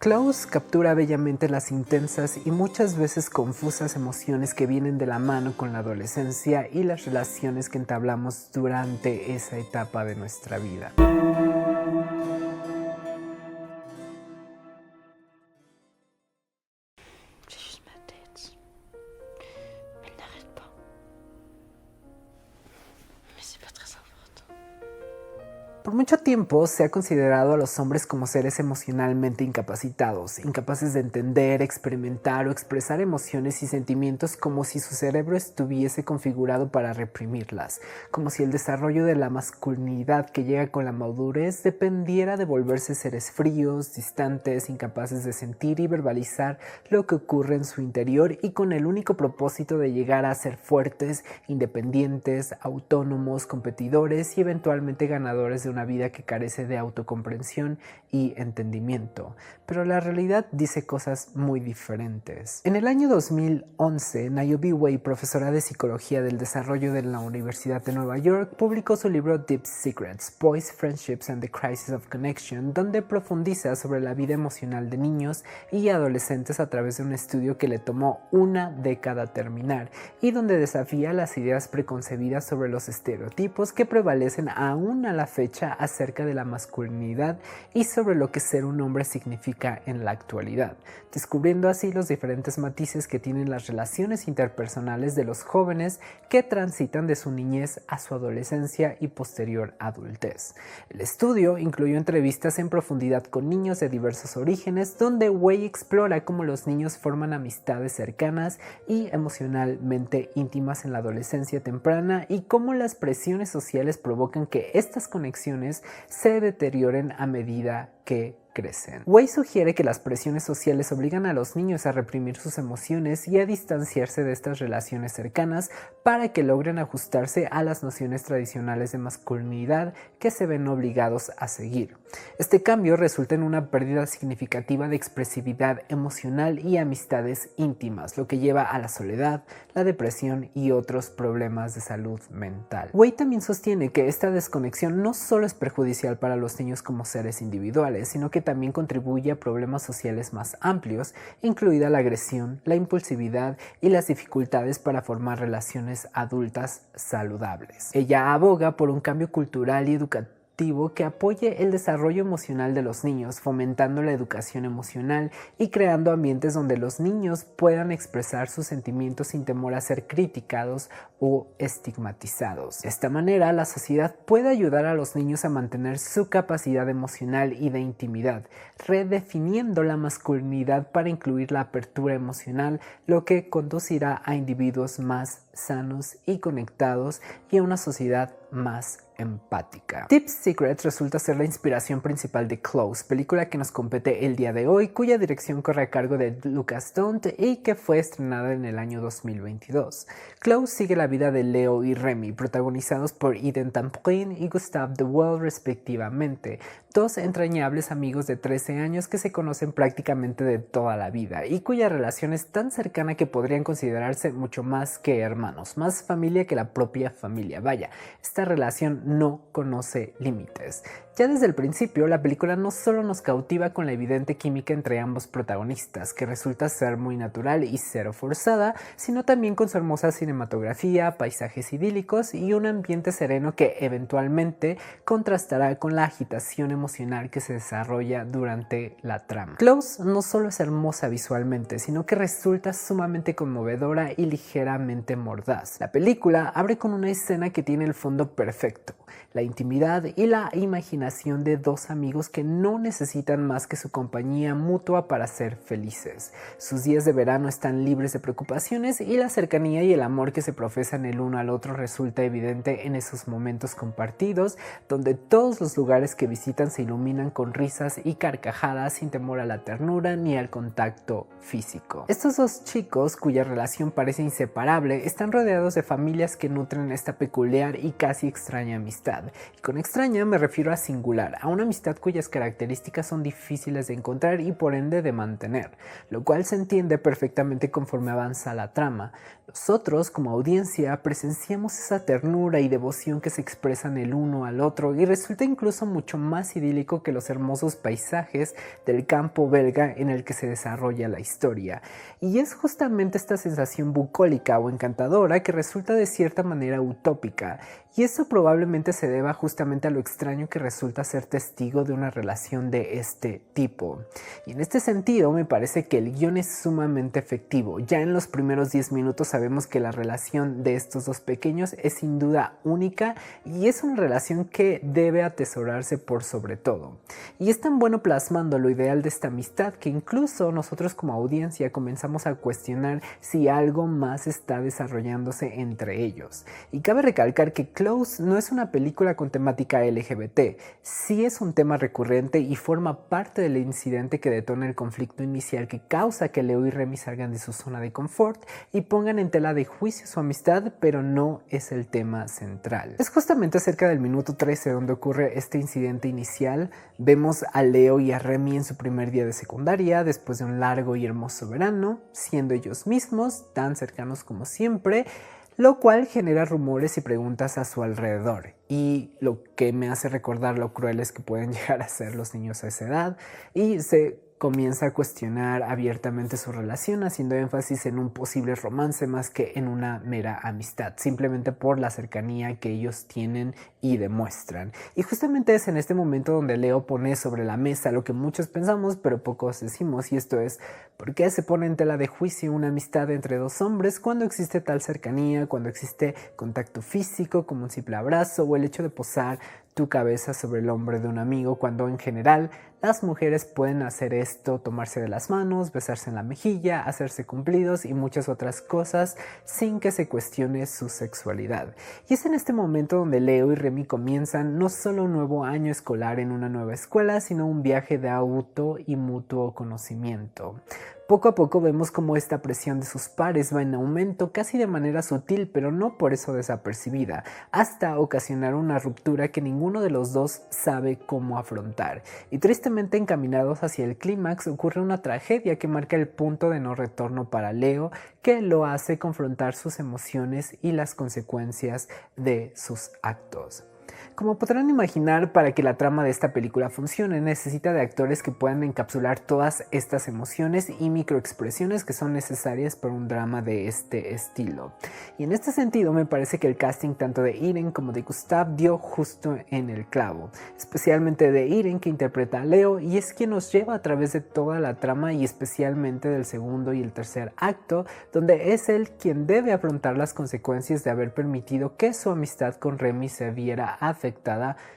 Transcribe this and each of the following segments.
Klaus captura bellamente las intensas y muchas veces confusas emociones que vienen de la mano con la adolescencia y las relaciones que entablamos durante esa etapa de nuestra vida. Por mucho tiempo se ha considerado a los hombres como seres emocionalmente incapacitados, incapaces de entender, experimentar o expresar emociones y sentimientos, como si su cerebro estuviese configurado para reprimirlas, como si el desarrollo de la masculinidad que llega con la madurez dependiera de volverse seres fríos, distantes, incapaces de sentir y verbalizar lo que ocurre en su interior y con el único propósito de llegar a ser fuertes, independientes, autónomos, competidores y eventualmente ganadores de una vida que carece de autocomprensión y entendimiento. Pero la realidad dice cosas muy diferentes. En el año 2011, Niobe Way, profesora de Psicología del Desarrollo de la Universidad de Nueva York, publicó su libro Deep Secrets: Boys, Friendships and the Crisis of Connection, donde profundiza sobre la vida emocional de niños y adolescentes a través de un estudio que le tomó una década terminar y donde desafía las ideas preconcebidas sobre los estereotipos que prevalecen aún a la fecha acerca de la masculinidad y sobre lo que ser un hombre significa en la actualidad, descubriendo así los diferentes matices que tienen las relaciones interpersonales de los jóvenes que transitan de su niñez a su adolescencia y posterior adultez. El estudio incluyó entrevistas en profundidad con niños de diversos orígenes, donde Way explora cómo los niños forman amistades cercanas y emocionalmente íntimas en la adolescencia temprana y cómo las presiones sociales provocan que estas conexiones se deterioren a medida que crecen. Way sugiere que las presiones sociales obligan a los niños a reprimir sus emociones y a distanciarse de estas relaciones cercanas para que logren ajustarse a las nociones tradicionales de masculinidad que se ven obligados a seguir. Este cambio resulta en una pérdida significativa de expresividad emocional y amistades íntimas, lo que lleva a la soledad, la depresión y otros problemas de salud mental. Way también sostiene que esta desconexión no solo es perjudicial para los niños como seres individuales, sino que también contribuye a problemas sociales más amplios, incluida la agresión, la impulsividad y las dificultades para formar relaciones adultas saludables. Ella aboga por un cambio cultural y educativo que apoye el desarrollo emocional de los niños, fomentando la educación emocional y creando ambientes donde los niños puedan expresar sus sentimientos sin temor a ser criticados o estigmatizados. De esta manera, la sociedad puede ayudar a los niños a mantener su capacidad emocional y de intimidad, redefiniendo la masculinidad para incluir la apertura emocional, lo que conducirá a individuos más sanos y conectados y a una sociedad más empática. Deep Secrets resulta ser la inspiración principal de Klaus, película que nos compete el día de hoy, cuya dirección corre a cargo de Lucas Dont y que fue estrenada en el año 2022. Klaus sigue la vida de Leo y Remy, protagonizados por Eden Tamprin y Gustave Dewell respectivamente, dos entrañables amigos de 13 años que se conocen prácticamente de toda la vida y cuya relación es tan cercana que podrían considerarse mucho más que hermanos, más familia que la propia familia. Vaya, esta relación no conoce límites. Ya desde el principio, la película no solo nos cautiva con la evidente química entre ambos protagonistas, que resulta ser muy natural y cero forzada, sino también con su hermosa cinematografía, paisajes idílicos y un ambiente sereno que eventualmente contrastará con la agitación emocional que se desarrolla durante la trama. Klaus no solo es hermosa visualmente, sino que resulta sumamente conmovedora y ligeramente mordaz. La película abre con una escena que tiene el fondo perfecto, la intimidad y la imaginación de dos amigos que no necesitan más que su compañía mutua para ser felices. Sus días de verano están libres de preocupaciones y la cercanía y el amor que se profesan el uno al otro resulta evidente en esos momentos compartidos, donde todos los lugares que visitan se iluminan con risas y carcajadas sin temor a la ternura ni al contacto físico. Estos dos chicos, cuya relación parece inseparable, están rodeados de familias que nutren esta peculiar y casi extraña amistad. Y con extraña me refiero a 50 singular, a una amistad cuyas características son difíciles de encontrar y por ende de mantener, lo cual se entiende perfectamente conforme avanza la trama. Nosotros, como audiencia, presenciamos esa ternura y devoción que se expresan el uno al otro y resulta incluso mucho más idílico que los hermosos paisajes del campo belga en el que se desarrolla la historia. Y es justamente esta sensación bucólica o encantadora que resulta de cierta manera utópica, y eso probablemente se deba justamente a lo extraño que resulta ser testigo de una relación de este tipo. Y en este sentido me parece que el guión es sumamente efectivo. Ya en los primeros 10 minutos sabemos que la relación de estos dos pequeños es sin duda única y es una relación que debe atesorarse por sobre todo. Y es tan bueno plasmando lo ideal de esta amistad que incluso nosotros como audiencia comenzamos a cuestionar si algo más está desarrollándose entre ellos. Y cabe recalcar que Close no es una película con temática LGBT, sí es un tema recurrente y forma parte del incidente que detona el conflicto inicial que causa que Leo y Remy salgan de su zona de confort y pongan en tela de juicio su amistad, pero no es el tema central. Es justamente cerca del minuto 13 donde ocurre este incidente inicial. Vemos a Leo y a Remy en su primer día de secundaria, después de un largo y hermoso verano, siendo ellos mismos, tan cercanos como siempre, lo cual genera rumores y preguntas a su alrededor. Y lo que me hace recordar lo crueles que pueden llegar a ser los niños a esa edad, y se comienza a cuestionar abiertamente su relación, haciendo énfasis en un posible romance más que en una mera amistad, simplemente por la cercanía que ellos tienen y demuestran. Y justamente es en este momento donde Leo pone sobre la mesa lo que muchos pensamos pero pocos decimos, y esto es: ¿por qué se pone en tela de juicio una amistad entre dos hombres cuando existe tal cercanía, cuando existe contacto físico como un simple abrazo o el hecho de posar tu cabeza sobre el hombro de un amigo, cuando en general las mujeres pueden hacer esto, tomarse de las manos, besarse en la mejilla, hacerse cumplidos y muchas otras cosas sin que se cuestione su sexualidad? Y es en este momento donde Leo y Remy comienzan no solo un nuevo año escolar en una nueva escuela, sino un viaje de auto y mutuo conocimiento. Poco a poco vemos cómo esta presión de sus pares va en aumento, casi de manera sutil, pero no por eso desapercibida, hasta ocasionar una ruptura que ninguno de los dos sabe cómo afrontar. Y tristemente encaminados hacia el clímax, ocurre una tragedia que marca el punto de no retorno para Leo, que lo hace confrontar sus emociones y las consecuencias de sus actos. Como podrán imaginar, para que la trama de esta película funcione, necesita de actores que puedan encapsular todas estas emociones y microexpresiones que son necesarias para un drama de este estilo. Y en este sentido me parece que el casting tanto de Irene como de Gustav dio justo en el clavo, especialmente de Irene, que interpreta a Leo y es quien nos lleva a través de toda la trama y especialmente del segundo y el tercer acto, donde es él quien debe afrontar las consecuencias de haber permitido que su amistad con Remy se viera afectada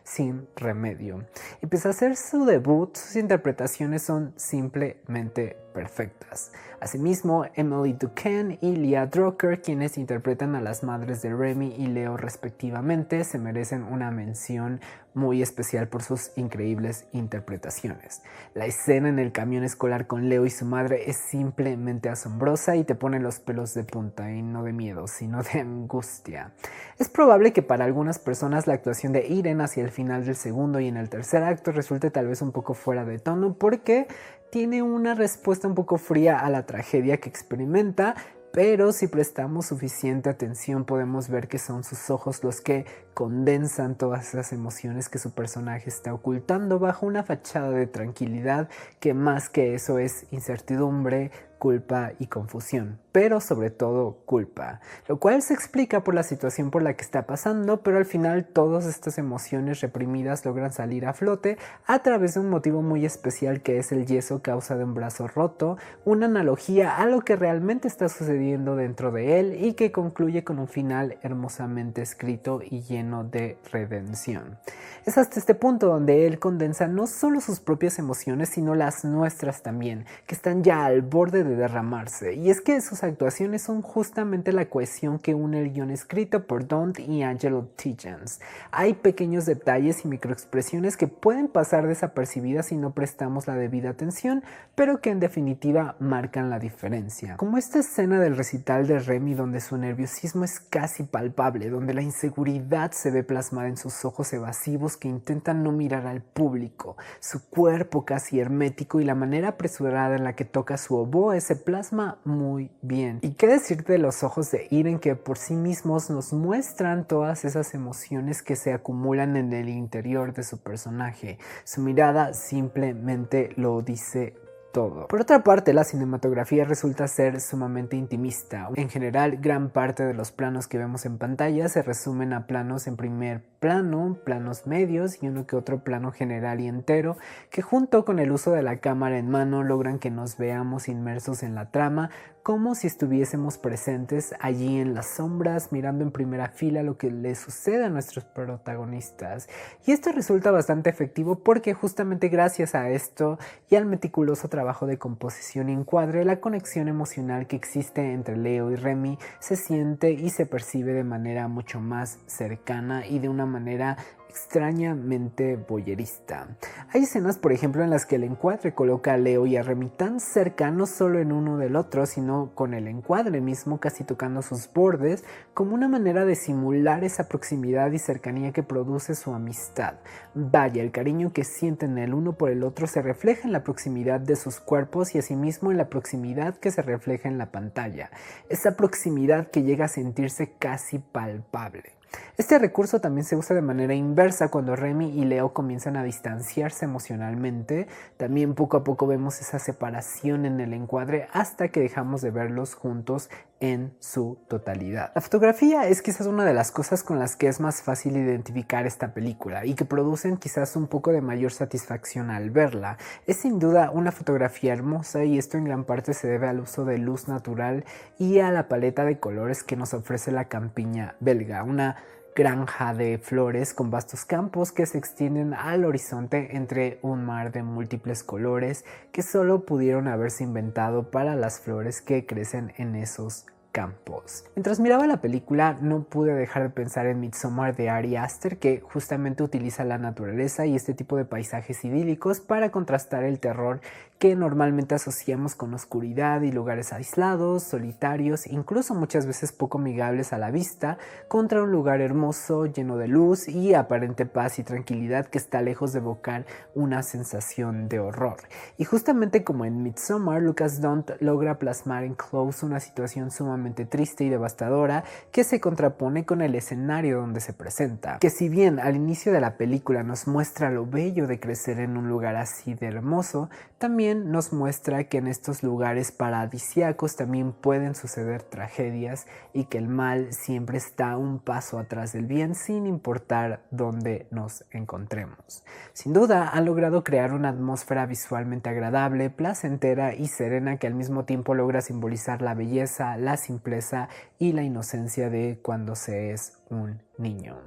sin remedio. Y pese a hacer su debut, sus interpretaciones son simplemente perfectas. Asimismo, Emily Duquesne y Leah Drucker, quienes interpretan a las madres de Remy y Leo respectivamente, se merecen una mención muy especial por sus increíbles interpretaciones. La escena en el camión escolar con Leo y su madre es simplemente asombrosa y te pone los pelos de punta, y no de miedo, sino de angustia. Es probable que para algunas personas la actuación de Irene hacia el final del segundo y en el tercer acto resulte tal vez un poco fuera de tono, porque tiene una respuesta un poco fría a la tragedia que experimenta, pero si prestamos suficiente atención podemos ver que son sus ojos los que condensan todas esas emociones que su personaje está ocultando bajo una fachada de tranquilidad que más que eso es incertidumbre, culpa y confusión, pero sobre todo culpa, lo cual se explica por la situación por la que está pasando, pero al final todas estas emociones reprimidas logran salir a flote a través de un motivo muy especial que es el yeso causa de un brazo roto, una analogía a lo que realmente está sucediendo dentro de él y que concluye con un final hermosamente escrito y lleno de redención. Es hasta este punto donde él condensa no solo sus propias emociones, sino las nuestras también, que están ya al borde de derramarse, y es que sus actuaciones son justamente la cohesión que une el guión escrito por Don't y Angelo Tijans. Hay pequeños detalles y microexpresiones que pueden pasar desapercibidas si no prestamos la debida atención, pero que en definitiva marcan la diferencia. Como esta escena del recital de Remy donde su nerviosismo es casi palpable, donde la inseguridad ansiedad se ve plasmada en sus ojos evasivos que intentan no mirar al público, su cuerpo casi hermético y la manera apresurada en la que toca su oboe se plasma muy bien. ¿Y qué decir de los ojos de Eren, que por sí mismos nos muestran todas esas emociones que se acumulan en el interior de su personaje? Su mirada simplemente lo dice todo. Por otra parte, la cinematografía resulta ser sumamente intimista. En general, gran parte de los planos que vemos en pantalla se resumen a planos en primer plano, planos medios y uno que otro plano general y entero, que junto con el uso de la cámara en mano logran que nos veamos inmersos en la trama, como si estuviésemos presentes allí en las sombras, mirando en primera fila lo que le sucede a nuestros protagonistas. Y esto resulta bastante efectivo porque justamente gracias a esto y al meticuloso trabajo de composición y encuadre, la conexión emocional que existe entre Leo y Remy se siente y se percibe de manera mucho más cercana y de una manera extrañamente voyerista. Hay escenas, por ejemplo, en las que el encuadre coloca a Leo y a Remy tan cerca, no solo en uno del otro, sino con el encuadre mismo casi tocando sus bordes, como una manera de simular esa proximidad y cercanía que produce su amistad. Vaya, el cariño que sienten el uno por el otro se refleja en la proximidad de sus cuerpos y asimismo en la proximidad que se refleja en la pantalla. Esa proximidad que llega a sentirse casi palpable. Este recurso también se usa de manera inversa cuando Remy y Leo comienzan a distanciarse emocionalmente. También poco a poco vemos esa separación en el encuadre hasta que dejamos de verlos juntos en su totalidad. La fotografía es quizás una de las cosas con las que es más fácil identificar esta película y que producen quizás un poco de mayor satisfacción al verla. Es sin duda una fotografía hermosa y esto en gran parte se debe al uso de luz natural y a la paleta de colores que nos ofrece la campiña belga, una granja de flores con vastos campos que se extienden al horizonte entre un mar de múltiples colores que solo pudieron haberse inventado para las flores que crecen en esos campos. Mientras miraba la película no pude dejar de pensar en Midsommar de Ari Aster, que justamente utiliza la naturaleza y este tipo de paisajes idílicos para contrastar el terror que normalmente asociamos con oscuridad y lugares aislados, solitarios, incluso muchas veces poco amigables a la vista, contra un lugar hermoso, lleno de luz y aparente paz y tranquilidad que está lejos de evocar una sensación de horror. Y justamente como en Midsommar, Lucas Dont logra plasmar en Close una situación sumamente triste y devastadora que se contrapone con el escenario donde se presenta. Que si bien al inicio de la película nos muestra lo bello de crecer en un lugar así de hermoso, también nos muestra que en estos lugares paradisíacos también pueden suceder tragedias y que el mal siempre está un paso atrás del bien sin importar dónde nos encontremos. Sin duda han logrado crear una atmósfera visualmente agradable, placentera y serena que al mismo tiempo logra simbolizar la belleza, la simpleza y la inocencia de cuando se es un niño.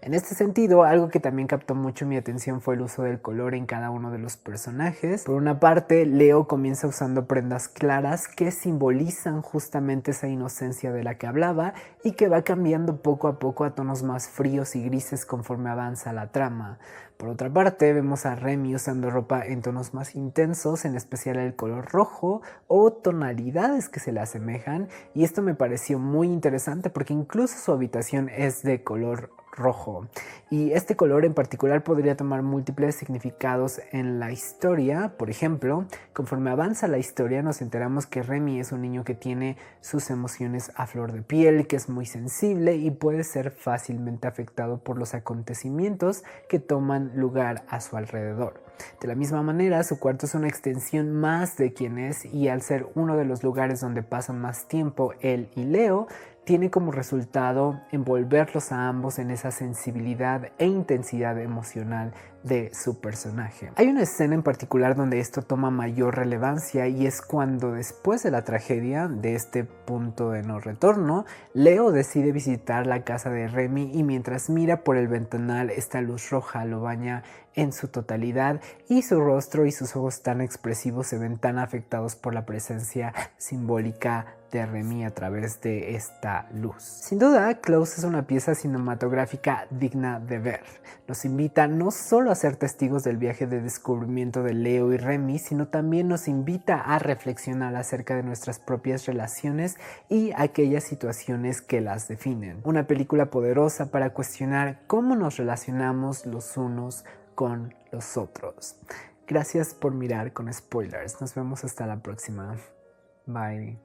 En este sentido, algo que también captó mucho mi atención fue el uso del color en cada uno de los personajes. Por una parte, Leo comienza usando prendas claras que simbolizan justamente esa inocencia de la que hablaba y que va cambiando poco a poco a tonos más fríos y grises conforme avanza la trama. Por otra parte, vemos a Remy usando ropa en tonos más intensos, en especial el color rojo o tonalidades que se le asemejan, y esto me pareció muy interesante porque incluso su habitación es de color rojo. Y este color en particular podría tomar múltiples significados en la historia. Por ejemplo, conforme avanza la historia nos enteramos que Remy es un niño que tiene sus emociones a flor de piel, que es muy sensible y puede ser fácilmente afectado por los acontecimientos que toman lugar a su alrededor. De la misma manera, su cuarto es una extensión más de quien es, y al ser uno de los lugares donde pasan más tiempo él y Leo, tiene como resultado envolverlos a ambos en esa sensibilidad e intensidad emocional de su personaje. Hay una escena en particular donde esto toma mayor relevancia y es cuando después de la tragedia, de este punto de no retorno, Leo decide visitar la casa de Remy y mientras mira por el ventanal esta luz roja lo baña en su totalidad y su rostro y sus ojos tan expresivos se ven tan afectados por la presencia simbólica de Remy a través de esta luz. Sin duda, Close es una pieza cinematográfica digna de ver. Nos invita no solo a a ser testigos del viaje de descubrimiento de Leo y Remy, sino también nos invita a reflexionar acerca de nuestras propias relaciones y aquellas situaciones que las definen. Una película poderosa para cuestionar cómo nos relacionamos los unos con los otros. Gracias por mirar con spoilers. Nos vemos hasta la próxima. Bye.